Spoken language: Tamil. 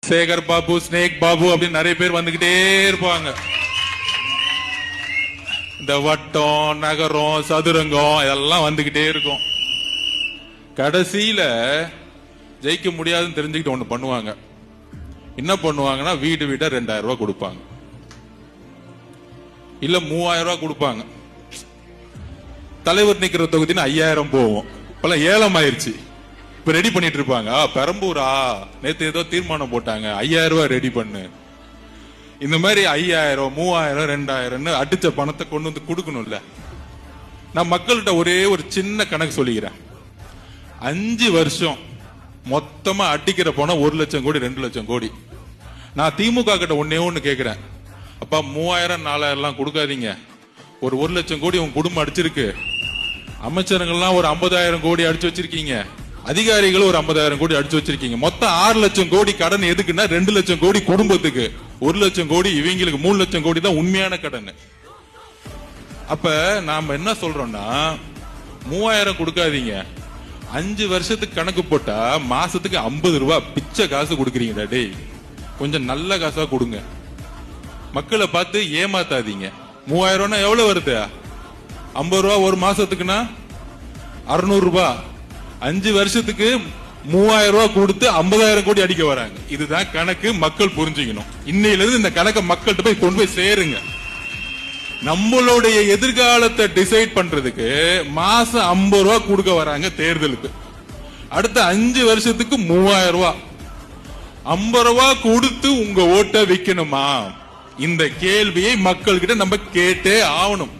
சேகர் பாபு, ஸ்னேக் பாபு அப்படின்னு நிறைய பேர் வந்துகிட்டே இருப்பாங்க. இந்த வட்டம், நகரம், சதுரங்கம் இதெல்லாம் வந்துகிட்டே இருக்கும். கடைசியில ஜெயிக்க முடியாதுன்னு தெரிஞ்சுக்கிட்டு ஒண்ணு பண்ணுவாங்க. என்ன பண்ணுவாங்கன்னா, வீடு வீட்டா 2000 ரூபாய் கொடுப்பாங்க, இல்ல 3000 ரூபாய் கொடுப்பாங்க. தலைவர் நிக்கிற தொகுதின்னு 5000 போவோம். இப்பெல்லாம் ஏலம் ஆயிருச்சு. இப்ப ரெடி பண்ணிட்டு இருப்பாங்க. பெரம்பூரா நேத்து ஏதோ தீர்மானம் போட்டாங்க, 5000 ரூபாய் ரெடி பண்ணு. இந்த மாதிரி 5000, 3000, 2000 அடிச்ச பணத்தை கொண்டு வந்து கொடுக்கணும்ல. நான் மக்கள்கிட்ட ஒரே ஒரு சின்ன கணக்கு சொல்லிக்கிறேன். 5 வருஷம் மொத்தமா அடிக்கிற பணம் 1 லட்சம் கோடி, 2 லட்சம் கோடி. நான் திமுக கிட்ட ஒண்ணு கேக்குறேன். அப்பா 3000, 4000 எல்லாம் கொடுக்காதீங்க. ஒரு 1 லட்சம் கோடி உங்க குடும்பம் அடிச்சிருக்கு. அமைச்சருங்கெல்லாம் ஒரு 50,000 கோடி அடிச்சு வச்சிருக்கீங்க. அதிகாரிகள் ஒரு 50,000 கோடி அடிச்சு வச்சிருக்கீங்க. மொத்தம் 6 லட்சம் கோடி கடன் எதுக்குன்னா 2 லட்சம் கோடி குடும்பத்துக்கு, 1 லட்சம் கோடி இவங்களுக்கு, 3 லட்சம் கோடி தான் உண்மையான கடன். அப்ப நாம என்ன சொல்றோம்னா, 3000 கொடுக்காதீங்க, 5 வருஷத்துக்கு கணக்கு போட்டா மாசத்துக்கு 50 ரூபாய் பிச்சை காசு கொடுக்குறீங்க. டேய், கொஞ்சம் நல்ல காசா கொடுங்க. மக்களை பார்த்து ஏமாத்தாதீங்க. 3000 எவ்வளவு வருது? 50 ரூபா ஒரு மாசத்துக்குன்னா 600 ரூபாய். 5 வருஷத்துக்கு 3000 ரூபாய் கொடுத்து 50,000 கோடி அடிக்க வராங்க. இதுதான் கணக்கு. மக்கள் புரிஞ்சுக்கணும். இன்னையில இருந்து இந்த கணக்கை மக்கள்கிட்ட போய் கொண்டு போய் சேருங்க. நம்மளுடைய எதிர்காலத்தை டிசைட் பண்றதுக்கு மாசம் 50 ரூபாய் கொடுக்க வராங்க தேர்தலுக்கு. அடுத்த 5 வருஷத்துக்கு 3000 ரூபாய். 50 ரூபாய் கொடுத்து உங்க ஓட்டை விற்கணுமா? இந்த கேள்வியை மக்கள் கிட்ட நம்ம கேட்டே ஆகணும்.